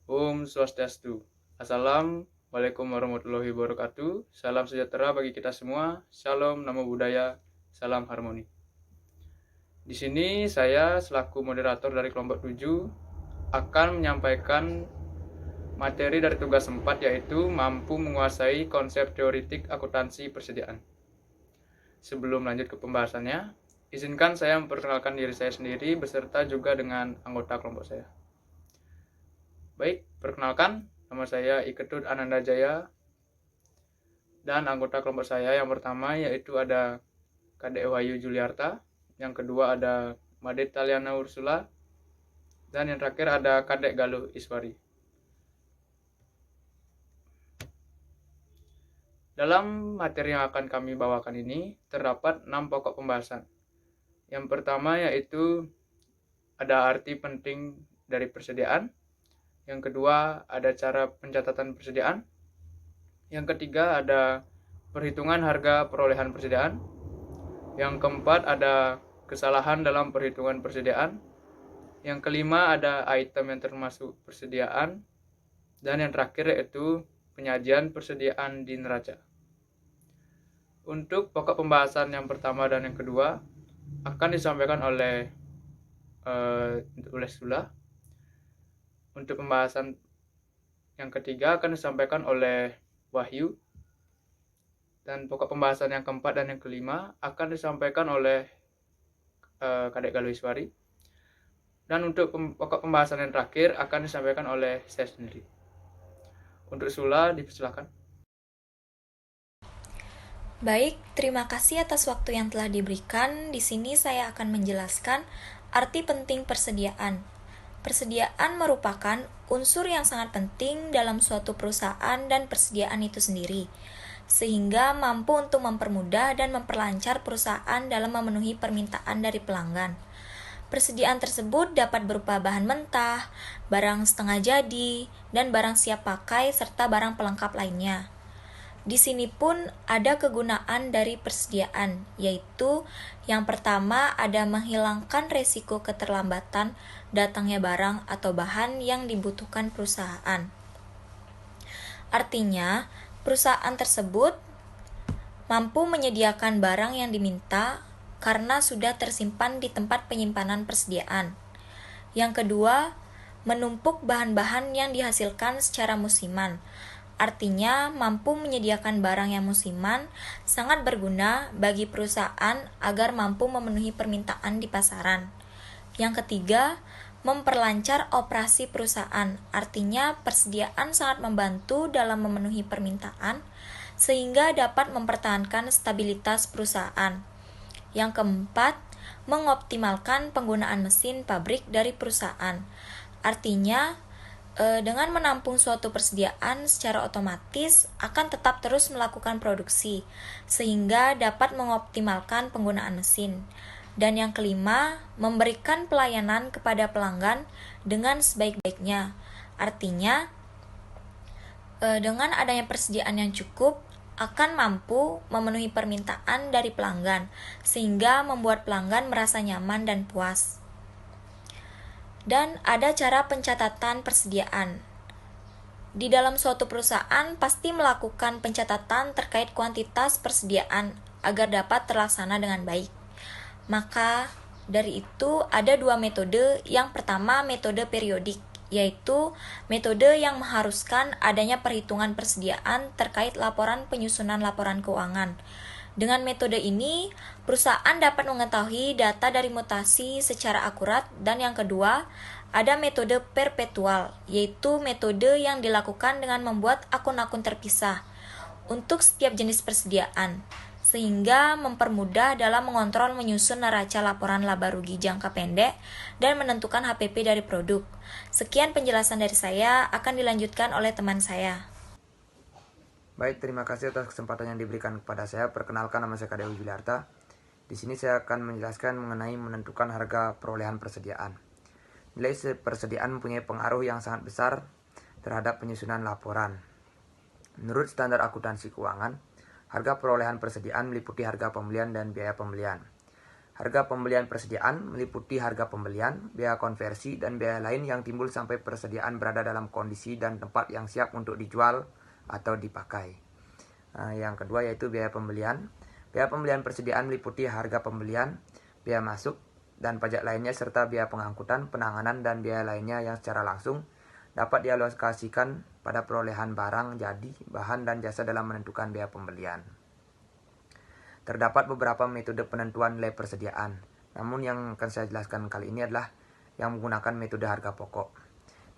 Om Swastiastu. Assalamualaikum warahmatullahi wabarakatuh. Salam sejahtera bagi kita semua. Shalom, namo buddhaya, salam harmoni. Di sini saya selaku moderator dari kelompok 7 akan menyampaikan materi dari tugas 4, yaitu mampu menguasai konsep teoritik akuntansi persediaan. Sebelum lanjut ke pembahasannya, izinkan saya memperkenalkan diri saya sendiri beserta juga dengan anggota kelompok saya. Baik, perkenalkan, nama saya Iketut Ananda Jaya, dan anggota kelompok saya yang pertama yaitu ada Kadek Wahyu Juliarta, yang kedua ada Made Taliana Ursula, dan yang terakhir ada Kadek Galuh Iswari. Dalam materi yang akan kami bawakan ini terdapat 6 pokok pembahasan. Yang pertama yaitu ada arti penting dari persediaan. Yang kedua ada cara pencatatan persediaan. Yang ketiga ada perhitungan harga perolehan persediaan. Yang keempat ada kesalahan dalam perhitungan persediaan. Yang kelima ada item yang termasuk persediaan. Dan yang terakhir yaitu penyajian persediaan di neraca. Untuk pokok pembahasan yang pertama dan yang kedua akan disampaikan oleh Sula. Untuk pembahasan yang ketiga akan disampaikan oleh Wahyu. Dan pokok pembahasan yang keempat dan yang kelima akan disampaikan oleh Kadek Galuh Iswari. Dan untuk pokok pembahasan yang terakhir akan disampaikan oleh saya sendiri. Untuk Sula, dipersilakan. Baik, terima kasih atas waktu yang telah diberikan. Di sini saya akan menjelaskan arti penting persediaan. Persediaan merupakan unsur yang sangat penting dalam suatu perusahaan dan persediaan itu sendiri, sehingga mampu untuk mempermudah dan memperlancar perusahaan dalam memenuhi permintaan dari pelanggan. Persediaan tersebut dapat berupa bahan mentah, barang setengah jadi, dan barang siap pakai serta barang pelengkap lainnya. Di sini pun ada kegunaan dari persediaan, yaitu yang pertama ada menghilangkan resiko keterlambatan datangnya barang atau bahan yang dibutuhkan perusahaan. Artinya, perusahaan tersebut mampu menyediakan barang yang diminta karena sudah tersimpan di tempat penyimpanan persediaan. Yang kedua, menumpuk bahan-bahan yang dihasilkan secara musiman. Artinya, mampu menyediakan barang yang musiman sangat berguna bagi perusahaan agar mampu memenuhi permintaan di pasaran. Yang ketiga, memperlancar operasi perusahaan. Artinya, persediaan sangat membantu dalam memenuhi permintaan sehingga dapat mempertahankan stabilitas perusahaan. Yang keempat, mengoptimalkan penggunaan mesin pabrik dari perusahaan. Artinya, dengan menampung suatu persediaan secara otomatis akan tetap terus melakukan produksi sehingga dapat mengoptimalkan penggunaan mesin. Dan yang kelima, memberikan pelayanan kepada pelanggan dengan sebaik-baiknya. Artinya, dengan adanya persediaan yang cukup akan mampu memenuhi permintaan dari pelanggan sehingga membuat pelanggan merasa nyaman dan puas. Dan ada cara pencatatan persediaan. Di dalam suatu perusahaan pasti melakukan pencatatan terkait kuantitas persediaan agar dapat terlaksana dengan baik. Maka dari itu ada dua metode. Yang pertama metode periodik, yaitu metode yang mengharuskan adanya perhitungan persediaan terkait laporan penyusunan laporan keuangan. Dengan metode ini, perusahaan dapat mengetahui data dari mutasi secara akurat. Dan yang kedua, ada metode perpetual, yaitu metode yang dilakukan dengan membuat akun-akun terpisah untuk setiap jenis persediaan, sehingga mempermudah dalam mengontrol menyusun neraca laporan laba rugi jangka pendek dan menentukan HPP dari produk. Sekian penjelasan dari saya, akan dilanjutkan oleh teman saya. Baik, terima kasih atas kesempatan yang diberikan kepada saya. Perkenalkan, nama saya Kadek Wahyu Juliarta. Di sini saya akan menjelaskan mengenai menentukan harga perolehan persediaan. Nilai persediaan mempunyai pengaruh yang sangat besar terhadap penyusunan laporan. Menurut standar akuntansi keuangan, harga perolehan persediaan meliputi harga pembelian dan biaya pembelian. Harga pembelian persediaan meliputi harga pembelian, biaya konversi, dan biaya lain yang timbul sampai persediaan berada dalam kondisi dan tempat yang siap untuk dijual atau dipakai. Yang kedua yaitu biaya pembelian. Biaya pembelian persediaan meliputi harga pembelian, biaya masuk, dan pajak lainnya serta biaya pengangkutan, penanganan, dan biaya lainnya yang secara langsung dapat dialokasikan pada perolehan barang jadi, bahan, dan jasa dalam menentukan biaya pembelian. Terdapat beberapa metode penentuan nilai persediaan, namun yang akan saya jelaskan kali ini adalah yang menggunakan metode harga pokok.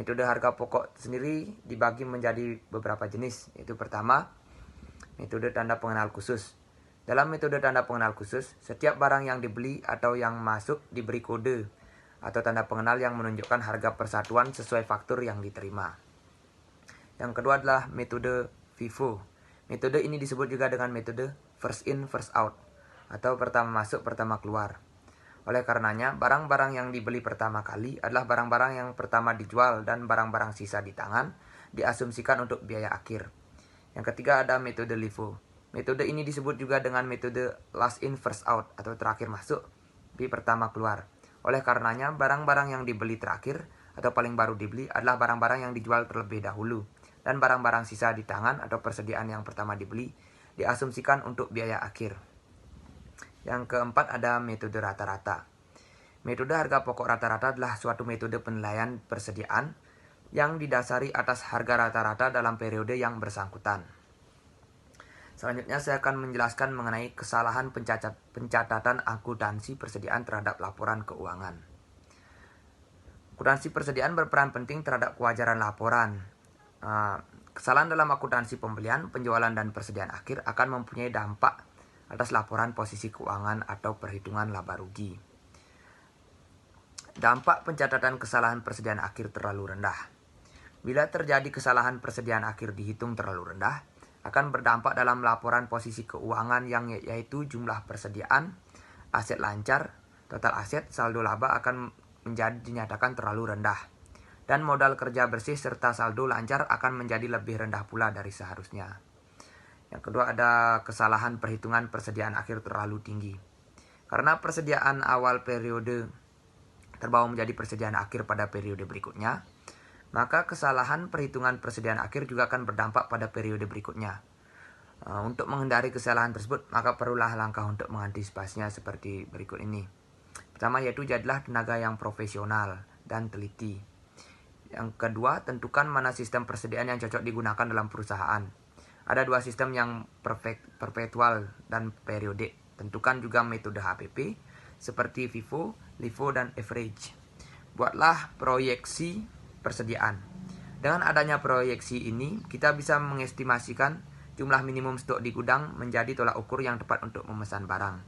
Metode harga pokok sendiri dibagi menjadi beberapa jenis, yaitu pertama, metode tanda pengenal khusus. Dalam metode tanda pengenal khusus, setiap barang yang dibeli atau yang masuk diberi kode atau tanda pengenal yang menunjukkan harga persatuan sesuai faktur yang diterima. Yang kedua adalah metode FIFO. Metode ini disebut juga dengan metode first in, first out, atau pertama masuk, pertama keluar. Oleh karenanya, barang-barang yang dibeli pertama kali adalah barang-barang yang pertama dijual dan barang-barang sisa di tangan diasumsikan untuk biaya akhir. Yang ketiga ada metode LIFO. Metode ini disebut juga dengan metode last in, first out, atau terakhir masuk, tapi pertama keluar. Oleh karenanya, barang-barang yang dibeli terakhir atau paling baru dibeli adalah barang-barang yang dijual terlebih dahulu, dan barang-barang sisa di tangan atau persediaan yang pertama dibeli diasumsikan untuk biaya akhir. Yang keempat ada metode rata-rata. Metode harga pokok rata-rata adalah suatu metode penilaian persediaan yang didasari atas harga rata-rata dalam periode yang bersangkutan. Selanjutnya saya akan menjelaskan mengenai kesalahan pencatatan akuntansi persediaan terhadap laporan keuangan. Akuntansi persediaan berperan penting terhadap kewajaran laporan. Kesalahan dalam akuntansi pembelian, penjualan, dan persediaan akhir akan mempunyai dampak atas laporan posisi keuangan atau perhitungan laba rugi. Dampak pencatatan kesalahan persediaan akhir terlalu rendah. Bila terjadi kesalahan persediaan akhir dihitung terlalu rendah, akan berdampak dalam laporan posisi keuangan yang yaitu jumlah persediaan, aset lancar, total aset, saldo laba akan dinyatakan terlalu rendah. Dan modal kerja bersih serta saldo lancar akan menjadi lebih rendah pula dari seharusnya. Yang kedua ada kesalahan perhitungan persediaan akhir terlalu tinggi. Karena persediaan awal periode terbawa menjadi persediaan akhir pada periode berikutnya, maka kesalahan perhitungan persediaan akhir juga akan berdampak pada periode berikutnya. Untuk menghindari kesalahan tersebut, maka perlulah langkah untuk mengantisipasinya seperti berikut ini. Pertama yaitu jadilah tenaga yang profesional dan teliti. Yang kedua, tentukan mana sistem persediaan yang cocok digunakan dalam perusahaan. Ada dua sistem yang perpetual dan periode. Tentukan juga metode HPP seperti FIFO, LIFO, dan average. Buatlah proyeksi persediaan. Dengan adanya proyeksi ini, kita bisa mengestimasikan jumlah minimum stok di gudang menjadi tolak ukur yang tepat untuk memesan barang.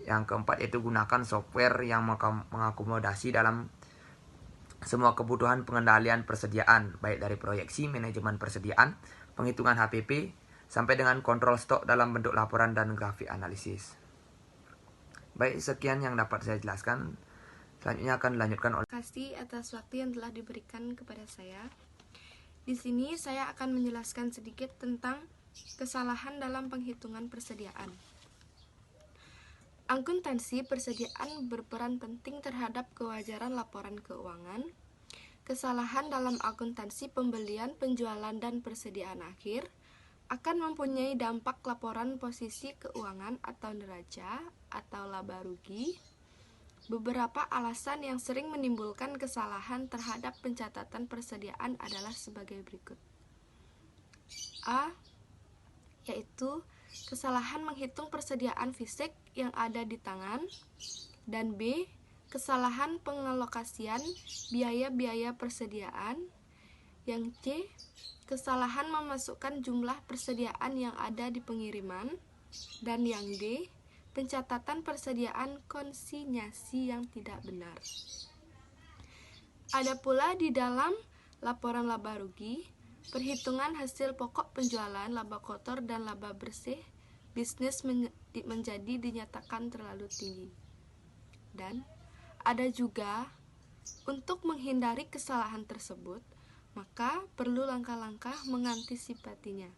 Yang keempat yaitu gunakan software yang mengakomodasi dalam semua kebutuhan pengendalian persediaan, baik dari proyeksi, manajemen persediaan, penghitungan HPP, sampai dengan kontrol stok dalam bentuk laporan dan grafik analisis. Baik, sekian yang dapat saya jelaskan. Selanjutnya akan dilanjutkan oleh... Terima kasih atas waktu yang telah diberikan kepada saya. Di sini saya akan menjelaskan sedikit tentang kesalahan dalam penghitungan persediaan. Akuntansi persediaan berperan penting terhadap kewajaran laporan keuangan. Kesalahan dalam akuntansi pembelian, penjualan, dan persediaan akhir akan mempunyai dampak laporan posisi keuangan atau neraca atau laba rugi. Beberapa alasan yang sering menimbulkan kesalahan terhadap pencatatan persediaan adalah sebagai berikut. A. Yaitu kesalahan menghitung persediaan fisik yang ada di tangan. Dan B. Kesalahan pengalokasian biaya-biaya persediaan. Yang C. Kesalahan memasukkan jumlah persediaan yang ada di pengiriman. Dan yang D. Pencatatan persediaan konsinyasi yang tidak benar. Ada pula di dalam laporan laba rugi, perhitungan hasil pokok penjualan, laba kotor, dan laba bersih, bisnis menjadi dinyatakan terlalu tinggi. Dan ada juga, untuk menghindari kesalahan tersebut, maka perlu langkah-langkah mengantisipasinya.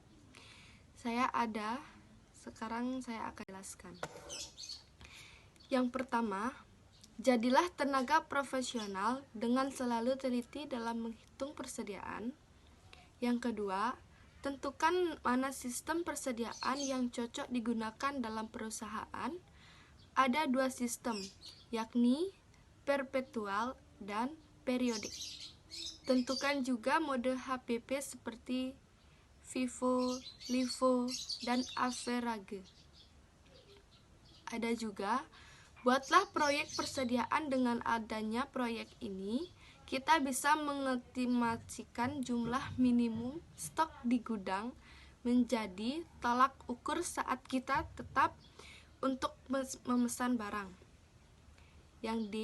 Sekarang saya akan jelaskan. Yang pertama, jadilah tenaga profesional dengan selalu teliti dalam menghitung persediaan. Yang kedua, tentukan mana sistem persediaan yang cocok digunakan dalam perusahaan. Ada 2 sistem, yakni perpetual dan periodik. Tentukan juga mode HPP seperti FIFO, LIFO, dan average. Ada juga, buatlah proyek persediaan. Dengan adanya proyek ini, kita bisa mengestimasikan jumlah minimum stok di gudang menjadi tolak ukur saat kita tetap untuk memesan barang. Yang D,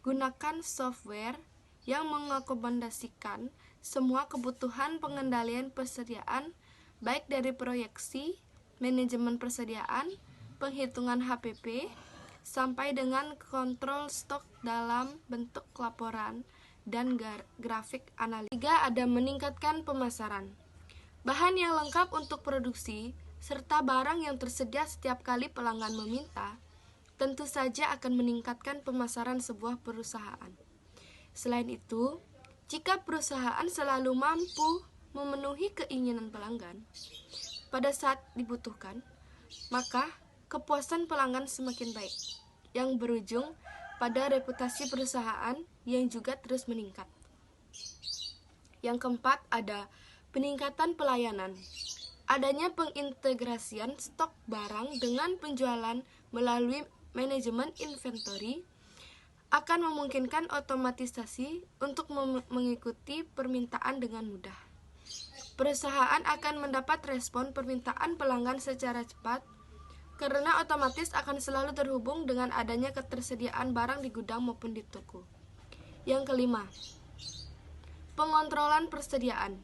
gunakan software yang mengakomodasikan semua kebutuhan pengendalian persediaan, baik dari proyeksi, manajemen persediaan, penghitungan HPP, sampai dengan kontrol stok dalam bentuk laporan dan grafik analisis. 3. Ada meningkatkan pemasaran. Bahan yang lengkap untuk produksi, serta barang yang tersedia setiap kali pelanggan meminta, tentu saja akan meningkatkan pemasaran sebuah perusahaan. Selain itu, jika perusahaan selalu mampu memenuhi keinginan pelanggan pada saat dibutuhkan, maka kepuasan pelanggan semakin baik, yang berujung pada reputasi perusahaan yang juga terus meningkat. Yang keempat, ada peningkatan pelayanan. Adanya pengintegrasian stok barang dengan penjualan melalui manajemen inventory akan memungkinkan otomatisasi untuk mengikuti permintaan dengan mudah. Perusahaan akan mendapat respon permintaan pelanggan secara cepat karena otomatis akan selalu terhubung dengan adanya ketersediaan barang di gudang maupun di toko. Yang kelima, pengontrolan persediaan.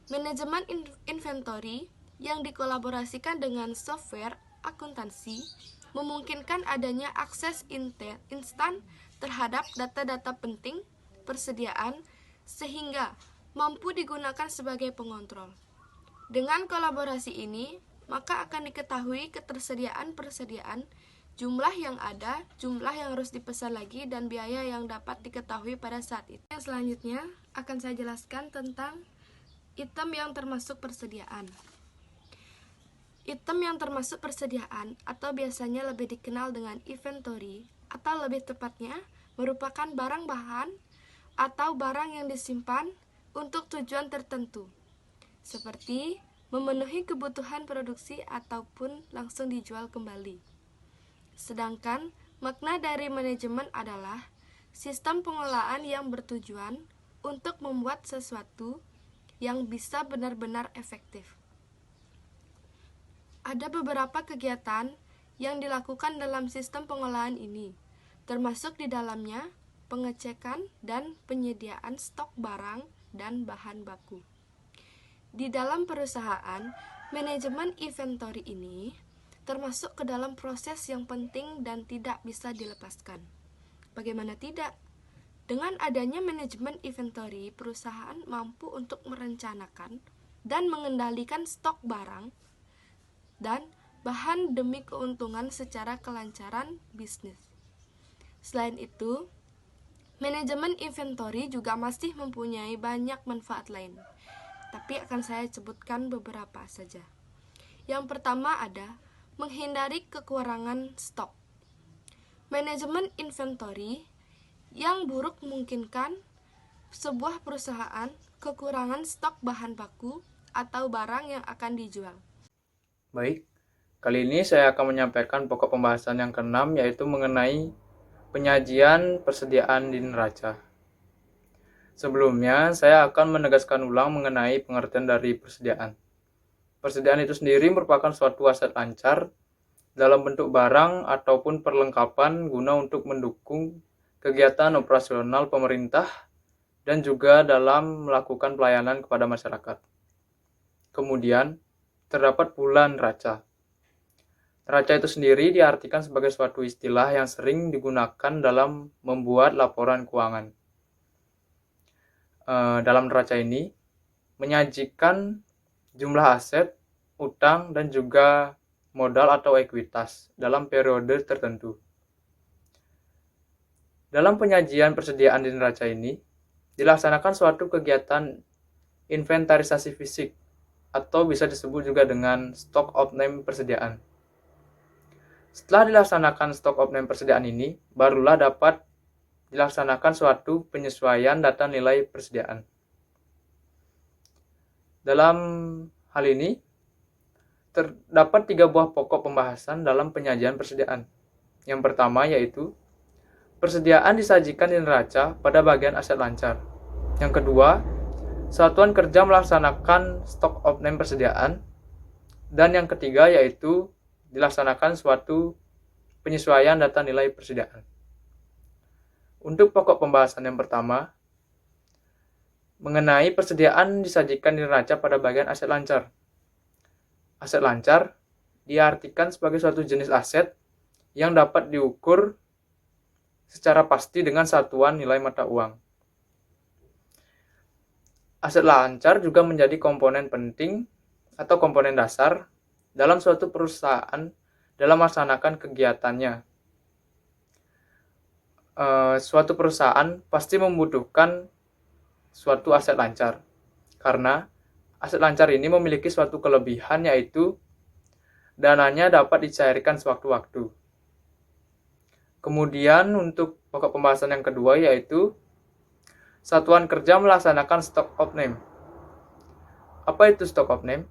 Manajemen inventory yang dikolaborasikan dengan software akuntansi memungkinkan adanya akses instan terhadap data-data penting persediaan sehingga mampu digunakan sebagai pengontrol. Dengan kolaborasi ini, maka akan diketahui ketersediaan persediaan, jumlah yang ada, jumlah yang harus dipesan lagi, dan biaya yang dapat diketahui pada saat itu. Yang selanjutnya akan saya jelaskan tentang item yang termasuk persediaan. Item yang termasuk persediaan atau biasanya lebih dikenal dengan inventory atau lebih tepatnya merupakan barang bahan atau barang yang disimpan untuk tujuan tertentu, seperti memenuhi kebutuhan produksi ataupun langsung dijual kembali. Sedangkan makna dari manajemen adalah sistem pengelolaan yang bertujuan untuk membuat sesuatu yang bisa benar-benar efektif. Ada beberapa kegiatan yang dilakukan dalam sistem pengelolaan ini, termasuk di dalamnya pengecekan dan penyediaan stok barang dan bahan baku. Di dalam perusahaan, manajemen inventory ini termasuk ke dalam proses yang penting dan tidak bisa dilepaskan. Bagaimana tidak? Dengan adanya manajemen inventory, perusahaan mampu untuk merencanakan dan mengendalikan stok barang dan bahan demi keuntungan secara kelancaran bisnis. Selain itu, manajemen inventory juga masih mempunyai banyak manfaat lain, tapi akan saya sebutkan beberapa saja. Yang pertama ada menghindari kekurangan stok. Manajemen inventory yang buruk memungkinkan sebuah perusahaan kekurangan stok bahan baku atau barang yang akan dijual. Baik, kali ini saya akan menyampaikan pokok pembahasan yang keenam, yaitu mengenai penyajian persediaan di neraca. Sebelumnya, saya akan menegaskan ulang mengenai pengertian dari persediaan. Persediaan itu sendiri merupakan suatu aset lancar dalam bentuk barang ataupun perlengkapan guna untuk mendukung kegiatan operasional pemerintah dan juga dalam melakukan pelayanan kepada masyarakat. Kemudian, terdapat pula neraca. Neraca itu sendiri diartikan sebagai suatu istilah yang sering digunakan dalam membuat laporan keuangan. Dalam neraca ini, menyajikan jumlah aset, utang, dan juga modal atau ekuitas dalam periode tertentu. Dalam penyajian persediaan di neraca ini, dilaksanakan suatu kegiatan inventarisasi fisik atau bisa disebut juga dengan stock of name persediaan. Setelah dilaksanakan stock of name persediaan ini, barulah dapat dilaksanakan suatu penyesuaian data nilai persediaan. Dalam hal ini, terdapat 3 buah pokok pembahasan dalam penyajian persediaan. Yang pertama yaitu persediaan disajikan di neraca pada bagian aset lancar. Yang kedua, satuan kerja melaksanakan stock of name persediaan. Dan yang ketiga yaitu dilaksanakan suatu penyesuaian data nilai persediaan. Untuk pokok pembahasan yang pertama, mengenai persediaan disajikan di neraca pada bagian aset lancar. Aset lancar diartikan sebagai suatu jenis aset yang dapat diukur secara pasti dengan satuan nilai mata uang. Aset lancar juga menjadi komponen penting atau komponen dasar dalam suatu perusahaan dalam melaksanakan kegiatannya. Suatu perusahaan pasti membutuhkan suatu aset lancar, karena aset lancar ini memiliki suatu kelebihan yaitu dananya dapat dicairkan sewaktu-waktu. Kemudian untuk pokok pembahasan yang kedua yaitu satuan kerja melaksanakan stock of name. Apa itu stock of name?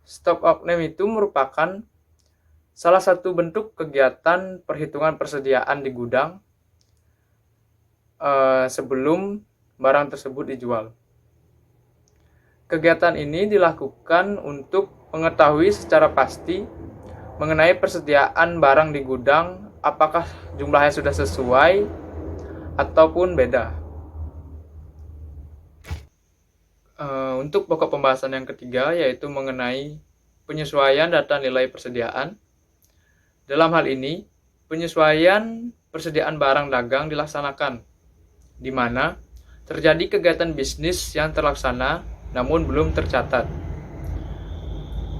Stock of name itu merupakan salah satu bentuk kegiatan perhitungan persediaan di gudang sebelum barang tersebut dijual. Kegiatan ini dilakukan untuk mengetahui secara pasti mengenai persediaan barang di gudang, apakah jumlahnya sudah sesuai ataupun beda. Untuk pokok pembahasan yang ketiga yaitu mengenai penyesuaian data nilai persediaan. Dalam hal ini, penyesuaian persediaan barang dagang dilaksanakan, di mana terjadi kegiatan bisnis yang terlaksana namun belum tercatat.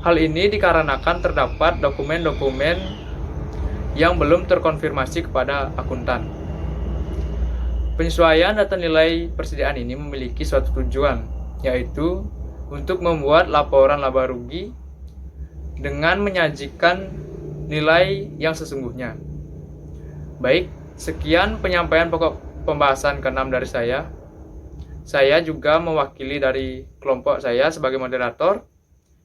Hal ini dikarenakan terdapat dokumen-dokumen yang belum terkonfirmasi kepada akuntan. Penyesuaian data nilai persediaan ini memiliki suatu tujuan, yaitu untuk membuat laporan laba rugi dengan menyajikan nilai yang sesungguhnya. Baik, sekian penyampaian pokok pembahasan ke-6 dari saya. Saya juga mewakili dari kelompok saya sebagai moderator,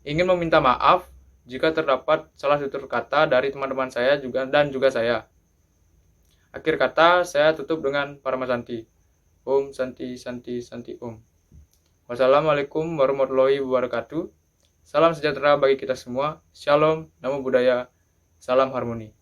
ingin meminta maaf jika terdapat salah tutur kata dari teman-teman saya dan juga saya. Akhir kata, saya tutup dengan Parama Santi. Om Santi Santi Santi Om. Wassalamualaikum warahmatullahi wabarakatuh. Salam sejahtera bagi kita semua. Shalom, namo buddhaya, salam harmoni.